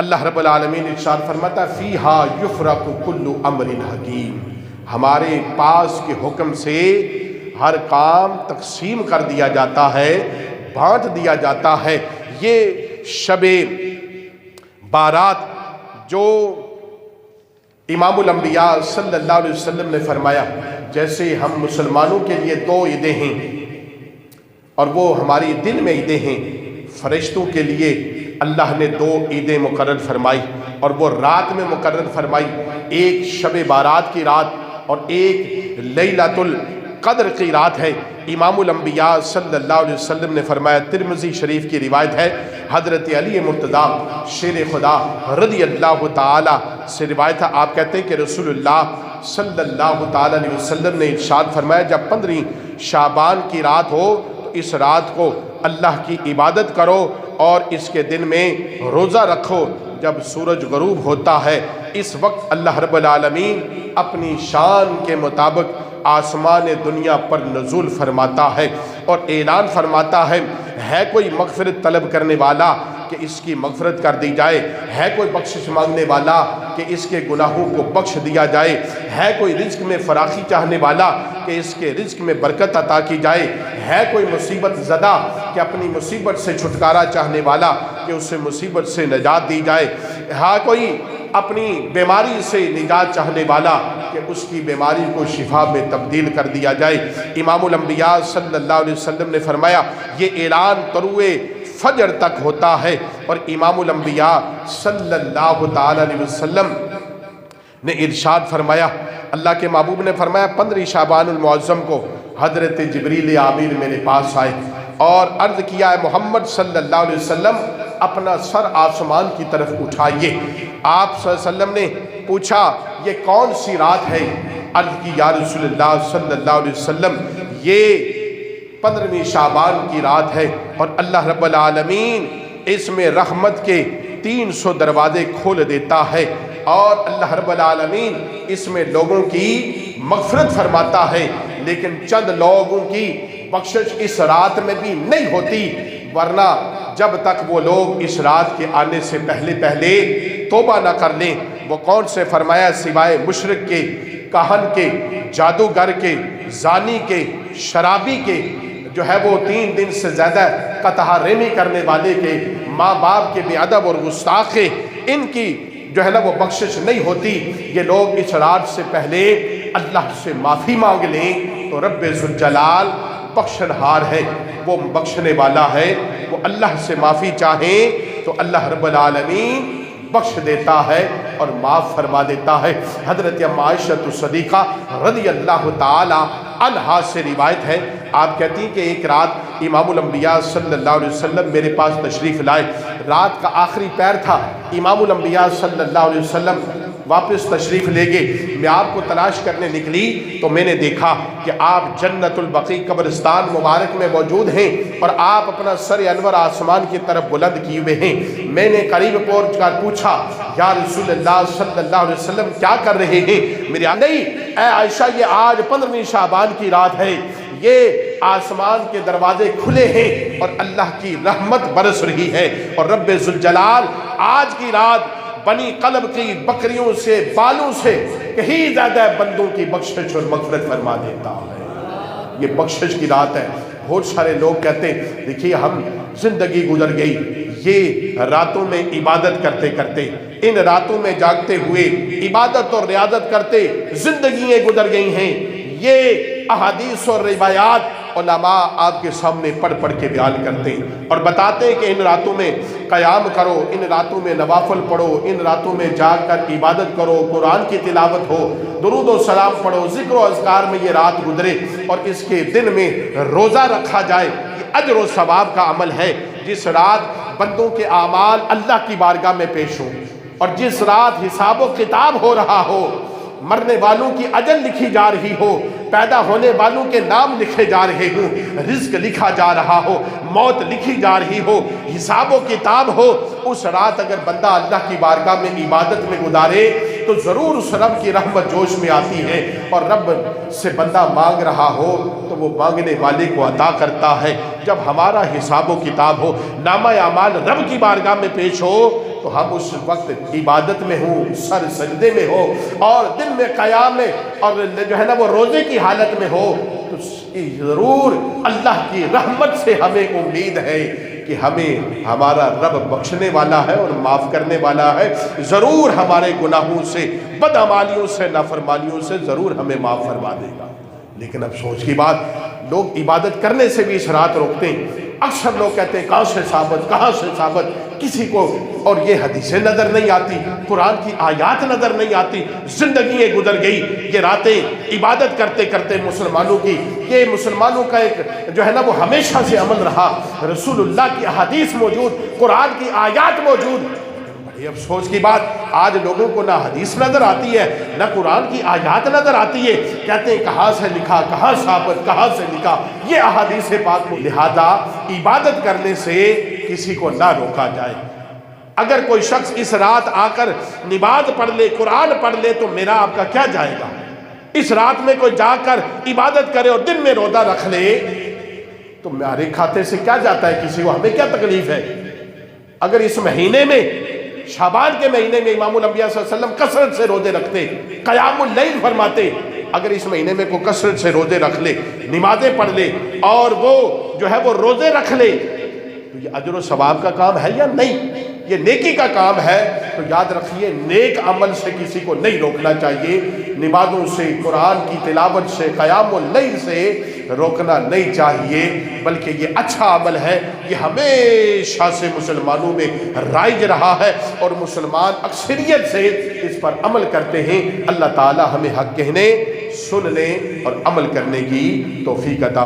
اللہ رب العالمین ارشاد فرماتا فیہا یفرق کل امر حکیم، ہمارے پاس کے حکم سے ہر کام تقسیم کر دیا جاتا ہے، بانٹ دیا جاتا ہے۔ یہ شب بارات جو امام الانبیاء صلی اللہ علیہ وسلم نے فرمایا، جیسے ہم مسلمانوں کے لیے 2 عیدیں ہیں اور وہ ہماری دن میں عیدیں ہیں، فرشتوں کے لیے اللہ نے 2 عیدیں مقرر فرمائی اور وہ رات میں مقرر فرمائی، ایک شب بارات کی رات اور ایک لیلۃ القدر کی رات ہے۔ امام الانبیاء صلی اللہ علیہ وسلم نے فرمایا، ترمذی شریف کی روایت ہے، حضرت علی مرتضیٰ شیر خدا رضی اللہ تعالی سے روایت ہے، آپ کہتے ہیں کہ رسول اللہ صلی اللہ تعالی علیہ وسلم نے ارشاد فرمایا، جب 15 شعبان کی رات ہو تو اس رات کو اللہ کی عبادت کرو اور اس کے دن میں روزہ رکھو۔ جب سورج غروب ہوتا ہے اس وقت اللہ رب العالمین اپنی شان کے مطابق آسمان دنیا پر نزول فرماتا ہے اور اعلان فرماتا ہے کوئی مغفرت طلب کرنے والا کہ اس کی مغفرت کر دی جائے، ہے کوئی بخشش مانگنے والا کہ اس کے گناہوں کو بخش دیا جائے، ہے کوئی رزق میں فراخی چاہنے والا کہ اس کے رزق میں برکت عطا کی جائے، ہے کوئی مصیبت زدہ کہ اپنی مصیبت سے چھٹکارا چاہنے والا کہ اسے مصیبت سے نجات دی جائے، ہے کوئی اپنی بیماری سے نجات چاہنے والا کہ اس کی بیماری کو شفا میں تبدیل کر دیا جائے۔ امام الانبیاء صلی اللہ علیہ وسلم نے فرمایا یہ اعلان طلوع فجر تک ہوتا ہے، اور امام الانبیاء صلی اللہ تعالی علیہ وسلم نے ارشاد فرمایا، اللہ کے محبوب نے فرمایا 15 شعبان المعظم کو حضرت جبریل امین میرے پاس آئے اور عرض کیا ہے محمد صلی اللہ علیہ وسلم اپنا سر آسمان کی طرف اٹھائیے۔ آپ صلی اللہ علیہ وسلم نے پوچھا یہ کون سی رات ہے؟ عرض کی یا رسول اللہ صلی اللہ علیہ وسلم یہ 15ویں شعبان کی رات ہے اور اللہ رب العالمین اس میں رحمت کے 300 دروازے کھول دیتا ہے اور اللہ رب العالمین اس میں لوگوں کی مغفرت فرماتا ہے، لیکن چند لوگوں کی بخشش اس رات میں بھی نہیں ہوتی، ورنہ جب تک وہ لوگ اس رات کے آنے سے پہلے توبہ نہ کر لیں۔ وہ کون سے؟ فرمایا سوائے مشرک کے، کاہن کے، جادوگر کے، زانی کے، شرابی کے، جو ہے وہ 3 دن سے زیادہ قطع رحمی کرنے والے کے، ماں باپ کے بے ادب اور گستاخ کے، ان کی جو ہے نا وہ بخشش نہیں ہوتی۔ یہ لوگ اس رات سے پہلے اللہ سے معافی مانگ لیں تو رب ذوالجلال بخشنہار ہے، وہ بخشنے والا ہے، وہ اللہ سے معافی چاہیں تو اللہ رب العالمین بخش دیتا ہے اور معاف فرما دیتا ہے۔ حضرت ام عائشہ صدیقہ رضی اللہ تعالی عنہا سے روایت ہے، آپ کہتی ہیں کہ ایک رات امام الانبیاء صلی اللہ علیہ وسلم میرے پاس تشریف لائے، رات کا آخری پہر تھا، امام الانبیاء صلی اللہ علیہ وسلم واپس تشریف لے گئے، میں آپ کو تلاش کرنے نکلی تو میں نے دیکھا کہ آپ جنت البقیع قبرستان مبارک میں موجود ہیں اور آپ اپنا سر انور آسمان کی طرف بلند کیے ہوئے ہیں۔ میں نے قریب پہنچ کر پوچھا یا رسول اللہ صلی اللہ علیہ وسلم کیا کر رہے ہیں؟ میرے نہیں اے عائشہ یہ آج 15ویں شعبان کی رات ہے، یہ آسمان کے دروازے کھلے ہیں اور اللہ کی رحمت برس رہی ہے اور رب ذوالجلال آج کی رات بنی قلب کی بکریوں سے بالوں سے کہیں زیادہ بندوں کی بخشش اور مغفرت فرما دیتا ہے۔ یہ بخشش کی رات ہے۔ بہت سارے لوگ کہتے ہیں دیکھیے ہم زندگی گزر گئی یہ راتوں میں عبادت کرتے کرتے، ان راتوں میں جاگتے ہوئے عبادت اور ریاضت کرتے زندگیاں گزر گئی ہیں۔ یہ احادیث اور روایات علماء آپ کے سامنے پڑھ پڑھ کے بیان کرتے ہیں اور بتاتے ہیں کہ ان راتوں میں قیام کرو، ان راتوں میں نوافل پڑھو، ان راتوں میں جاگ کر عبادت کرو، قرآن کی تلاوت ہو، درود و سلام پڑھو، ذکر و اذکار میں یہ رات گزرے اور اس کے دن میں روزہ رکھا جائے۔ یہ اجر و ثواب کا عمل ہے جس رات بندوں کے اعمال اللہ کی بارگاہ میں پیش ہوں اور جس رات حساب و کتاب ہو رہا ہو، مرنے والوں کی اجل لکھی جا رہی ہو، پیدا ہونے والوں کے نام لکھے جا رہے ہوں، رزق لکھا جا رہا ہو، موت لکھی جا رہی ہو، حساب و کتاب ہو، اس رات اگر بندہ اللہ کی بارگاہ میں عبادت میں گزارے تو ضرور اس رب کی رحمت جوش میں آتی ہے اور رب سے بندہ مانگ رہا ہو تو وہ مانگنے والے کو عطا کرتا ہے۔ جب ہمارا حساب و کتاب ہو، نامہ اعمال رب کی بارگاہ میں پیش ہو تو ہم اس وقت عبادت میں ہوں، سر سجدے میں ہو اور دن میں قیام میں اور جو ہے نا وہ روزے کی حالت میں ہو، تو ضرور اللہ کی رحمت سے ہمیں امید ہے کہ ہمیں ہمارا رب بخشنے والا ہے اور معاف کرنے والا ہے، ضرور ہمارے گناہوں سے، بدعمالیوں سے، نافرمانیوں سے ضرور ہمیں معاف فرما دے گا۔ لیکن افسوس کی بات، لوگ عبادت کرنے سے بھی اس رات روکتے ہیں۔ اکثر لوگ کہتے ہیں کہاں سے ثابت، کسی کو اور یہ حدیثیں نظر نہیں آتی، قرآن کی آیات نظر نہیں آتی، زندگیاں گزر گئی یہ راتیں عبادت کرتے کرتے مسلمانوں کی، یہ مسلمانوں کا ایک جو ہے نا وہ ہمیشہ سے عمل رہا، رسول اللہ کی احادیث موجود، قرآن کی آیات موجود۔ بڑی افسوس کی بات، آج لوگوں کو نہ حدیث نظر آتی ہے نہ قرآن کی آیات نظر آتی ہے، کہتے ہیں کہاں سے لکھا، کہاں ثابت، کہاں سے لکھا، یہ احادیث پاک میں۔ لہذا عبادت کرنے سے کسی کو نہ روکا جائے۔ اگر کوئی شخص اس رات آ کر نماز پڑھ لے، قرآن پڑھ لے، تو میرا آپ کا کیا جائے گا؟ اس رات میں کوئی جا کر عبادت کرے اور دن میں روزہ رکھ لے تو ہمارے کھاتے سے کیا جاتا ہے کسی کو؟ ہمیں کیا تکلیف ہے؟ اگر اس مہینے میں، شعبان کے مہینے میں امام الانبیاء صلی اللہ علیہ وسلم کثرت سے روزے رکھتے، قیام اللیل فرماتے، اگر اس مہینے میں کوئی کثرت سے روزے رکھ لے، نمازیں پڑھ لے اور وہ جو ہے وہ روزے رکھ لے، تو یہ اجر و ثواب کا کام ہے یا نہیں؟ یہ نیکی کا کام ہے۔ تو یاد رکھیے، نیک عمل سے کسی کو نہیں روکنا چاہیے، نمازوں سے، قرآن کی تلاوت سے، قیام اللیل سے روکنا نہیں چاہیے، بلکہ یہ اچھا عمل ہے، یہ ہمیشہ سے مسلمانوں میں رائج رہا ہے اور مسلمان اکثریت سے اس پر عمل کرتے ہیں۔ اللہ تعالی ہمیں حق کہنے، سننے اور عمل کرنے کی توفیق عطا